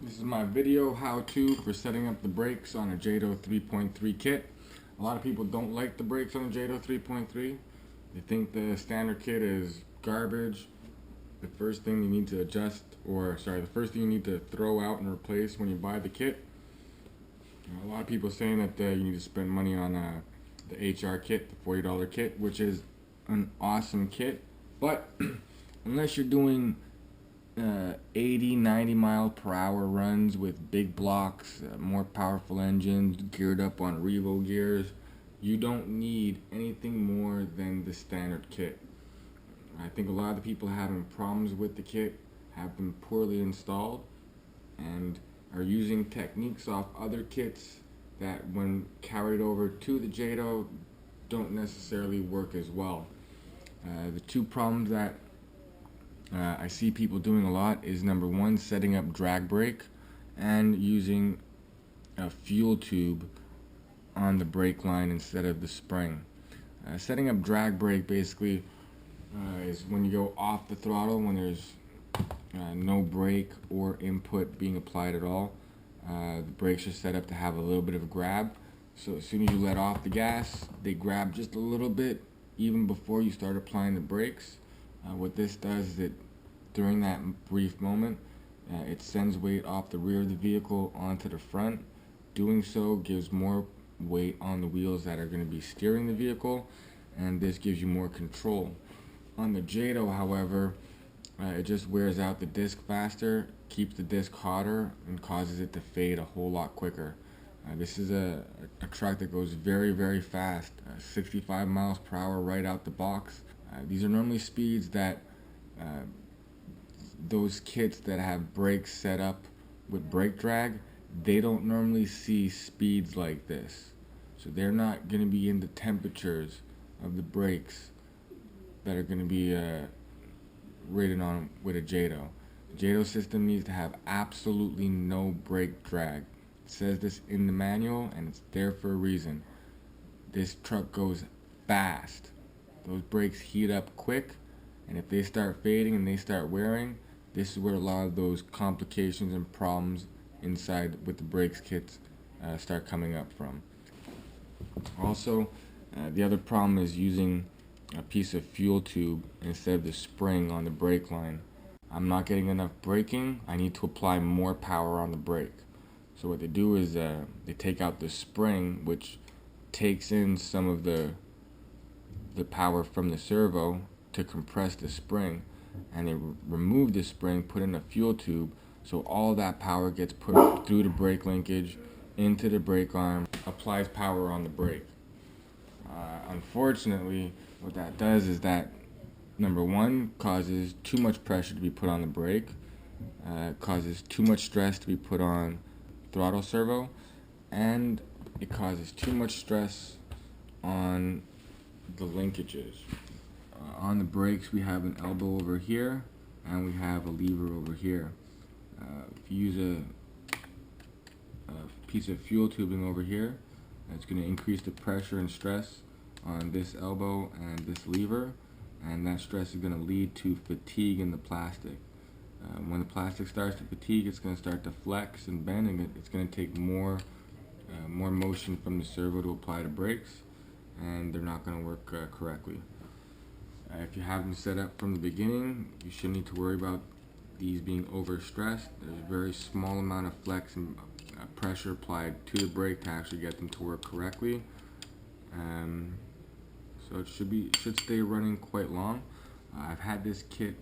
This is my video how-to for setting up the brakes on a Jato 3.3 kit. A lot of people don't like the brakes on a Jato 3.3. They think the standard kit is garbage. The first thing you need to the first thing you need to throw out and replace when you buy the kit. A lot of people saying that you need to spend money on the HR kit, the $40 kit, which is an awesome kit. But unless you're doing 80-90 mile per hour runs with big blocks, more powerful engines, geared up on Revo gears, you don't need anything more than the standard kit. I think a lot of the people having problems with the kit have been poorly installed and are using techniques off other kits that, when carried over to the Jato, don't necessarily work as well. The two problems that I see people doing a lot is, number one, setting up drag brake and using a fuel tube on the brake line instead of the spring. Setting up drag brake basically is when you go off the throttle, when there's no brake or input being applied at all. The brakes are set up to have a little bit of a grab, so as soon as you let off the gas, they grab just a little bit even before you start applying the brakes. What this does is during that brief moment, it sends weight off the rear of the vehicle onto the front. Doing so gives more weight on the wheels that are going to be steering the vehicle, and this gives you more control. On the Jato, however, it just wears out the disc faster, keeps the disc hotter, and causes it to fade a whole lot quicker. This is a truck that goes very, very fast, 65 miles per hour right out the box. These are normally speeds that those kits that have brakes set up with brake drag, they don't normally see speeds like this. So they're not going to be in the temperatures of the brakes that are going to be rated on with a Jato. The Jato system needs to have absolutely no brake drag. It says this in the manual, and it's there for a reason. This truck goes fast. Those brakes heat up quick, and if they start fading and they start wearing, this is where a lot of those complications and problems inside with the brakes kits start coming up from. Also, the other problem is using a piece of fuel tube instead of the spring on the brake line. I'm not getting enough braking. I need to apply more power on the brake. So what they do is they take out the spring, which takes in some of the power from the servo to compress the spring, and they remove the spring, put in a fuel tube, so all that power gets put through the brake linkage into the brake arm, applies power on the brake. Unfortunately, what that does is that, number one, causes too much pressure to be put on the brake, causes too much stress to be put on throttle servo, and it causes too much stress on the linkages. On the brakes, we have an elbow over here and we have a lever over here. If you use a piece of fuel tubing over here, that's going to increase the pressure and stress on this elbow and this lever, and that stress is going to lead to fatigue in the plastic. When the plastic starts to fatigue, it's going to start to flex and bend, and it's going to take more motion from the servo to apply the brakes, and they're not going to work correctly. If you have them set up from the beginning, you shouldn't need to worry about these being overstressed. There's a very small amount of flex and pressure applied to the brake to actually get them to work correctly. So it should stay running quite long. I've had this kit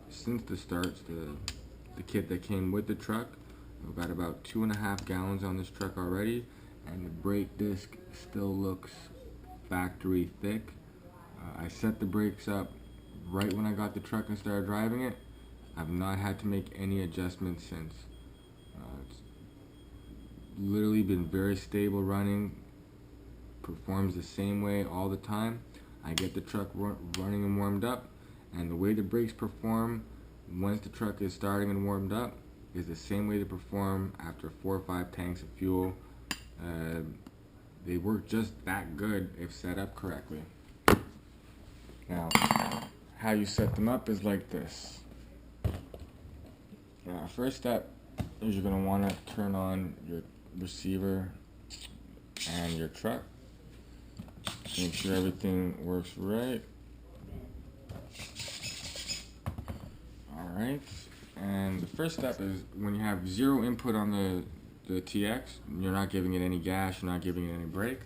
since the start, the kit that came with the truck. I've got about 2.5 gallons on this truck already, and the brake disc still looks factory thick. I set the brakes up right when I got the truck and started driving it. I've not had to make any adjustments since. It's literally been very stable running, performs the same way all the time. I get the truck running and warmed up, and the way the brakes perform once the truck is starting and warmed up is the same way they perform after 4 or 5 tanks of fuel. They work just that good if set up correctly. Now, how you set them up is like this. First step is you're going to want to turn on your receiver and your truck. Make sure everything works right. Alright, and the first step is when you have zero input on the TX, you're not giving it any gas, you're not giving it any brake,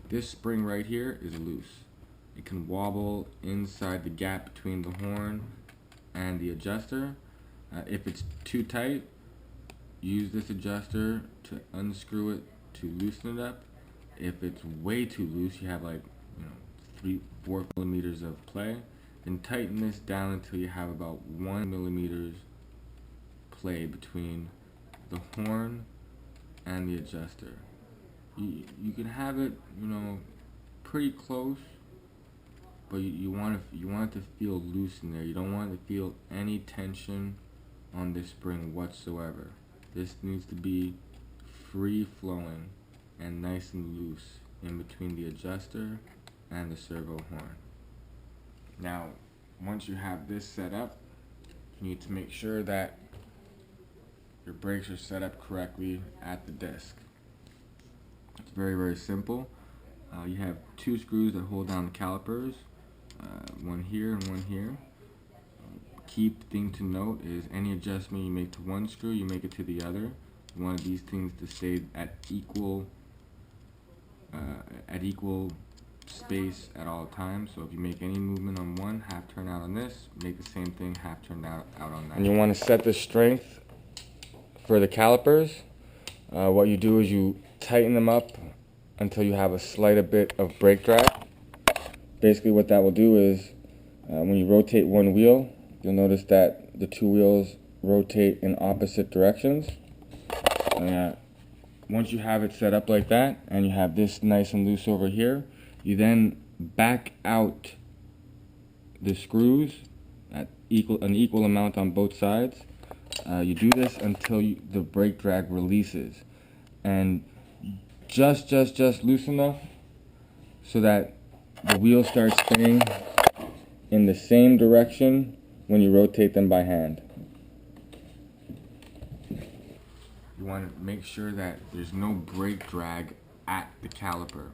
this spring right here is loose. It can wobble inside the gap between the horn and the adjuster. If it's too tight, use this adjuster to unscrew it to loosen it up. If it's way too loose, you have like 3-4 millimeters of play, then tighten this down until you have about 1 millimeter play between the horn and the adjuster. You can have it, pretty close, but you want it to feel loose in there. You don't want it to feel any tension on this spring whatsoever. This needs to be free flowing and nice and loose in between the adjuster and the servo horn. Now, once you have this set up, you need to make sure that your brakes are set up correctly at the disc. It's very, very simple. You have 2 screws that hold down the calipers, one here and one here. Key thing to note is any adjustment you make to one screw, you make it to the other. You want these things to stay at equal space at all times. So if you make any movement on one, half turn out on this, make the same thing, half turn out on that. And you want to set the strength for the calipers. What you do is you tighten them up until you have a slight bit of brake drag. Basically what that will do is when you rotate one wheel, you'll notice that the 2 wheels rotate in opposite directions. Once you have it set up like that, and you have this nice and loose over here, you then back out the screws at an equal amount on both sides. You do this until the brake drag releases, and just loose enough so that the wheels start spinning in the same direction when you rotate them by hand. You want to make sure that there's no brake drag at the caliper.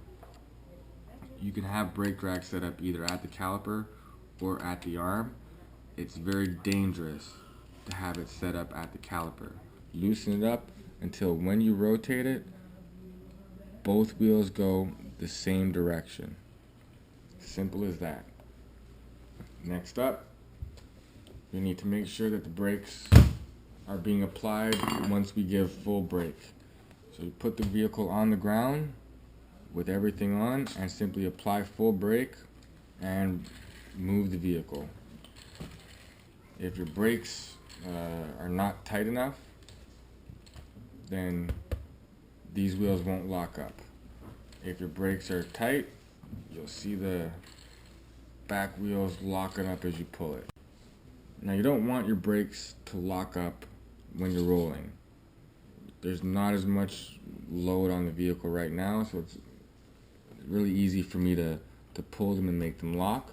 You can have brake drag set up either at the caliper or at the arm. It's very dangerous to have it set up at the caliper. Loosen it up until when you rotate it, both wheels go the same direction. Simple as that. Next up, we need to make sure that the brakes are being applied once we give full brake. So you put the vehicle on the ground with everything on and simply apply full brake and move the vehicle. If your brakes are not tight enough, then these wheels won't lock up. If your brakes are tight, you'll see the back wheels locking up as you pull it. Now you don't want your brakes to lock up when you're rolling. There's not as much load on the vehicle right now, so it's really easy for me to pull them and make them lock.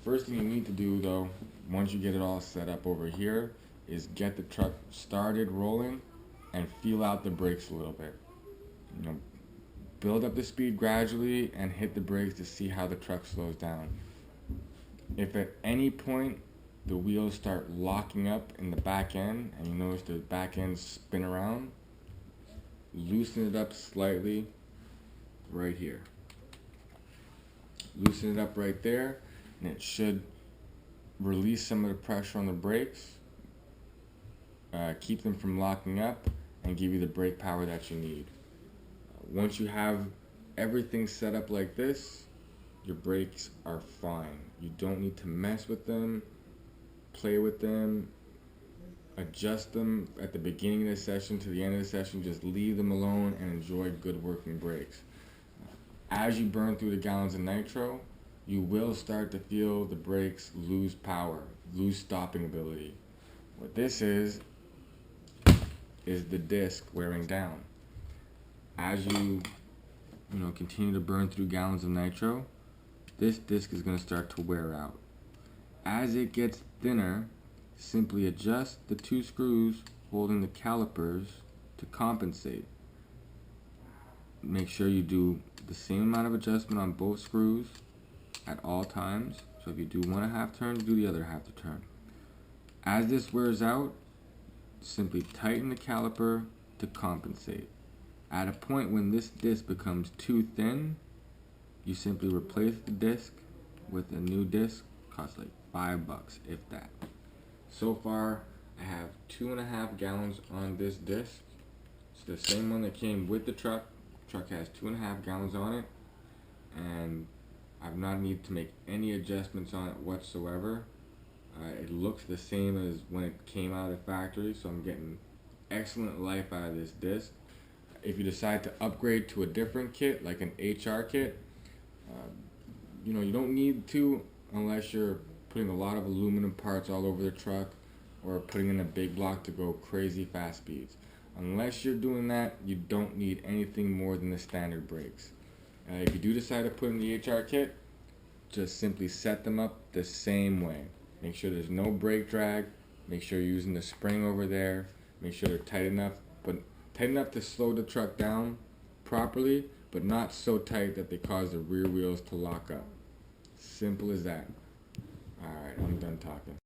First thing you need to do though, once you get it all set up over here, is get the truck started rolling and feel out the brakes a little bit. Build up the speed gradually and hit the brakes to see how the truck slows down. If at any point the wheels start locking up in the back end and you notice the back end spin around, loosen it up slightly right here. Loosen it up right there, and it should release some of the pressure on the brakes, keep them from locking up, and give you the brake power that you need. Once you have everything set up like this, your brakes are fine. You don't need to mess with them, play with them, adjust them at the beginning of the session to the end of the session. Just leave them alone and enjoy good working brakes. As you burn through the gallons of nitro, you will start to feel the brakes lose power, lose stopping ability. What this is the disc wearing down. As you continue to burn through gallons of nitro, this disc is going to start to wear out. As it gets thinner, simply adjust the 2 screws holding the calipers to compensate. Make sure you do the same amount of adjustment on both screws at all times. So if you do one half turn, do the other half turn. As this wears out, simply tighten the caliper to compensate. At a point when this disc becomes too thin, you simply replace the disc with a new disc. Costs like $5, if that. So far, I have 2.5 gallons on this disc. It's the same one that came with the truck. Truck has 2.5 gallons on it, and I've not needed to make any adjustments on it whatsoever. It looks the same as when it came out of the factory, so I'm getting excellent life out of this disc. If you decide to upgrade to a different kit, like an HR kit, you don't need to unless you're putting a lot of aluminum parts all over the truck or putting in a big block to go crazy fast speeds. Unless you're doing that, you don't need anything more than the standard brakes. If you do decide to put in the HR kit, just simply set them up the same way. Make sure there's no brake drag. Make sure you're using the spring over there. Make sure they're tight enough to slow the truck down properly, but not so tight that they cause the rear wheels to lock up. Simple as that. Alright, I'm done talking.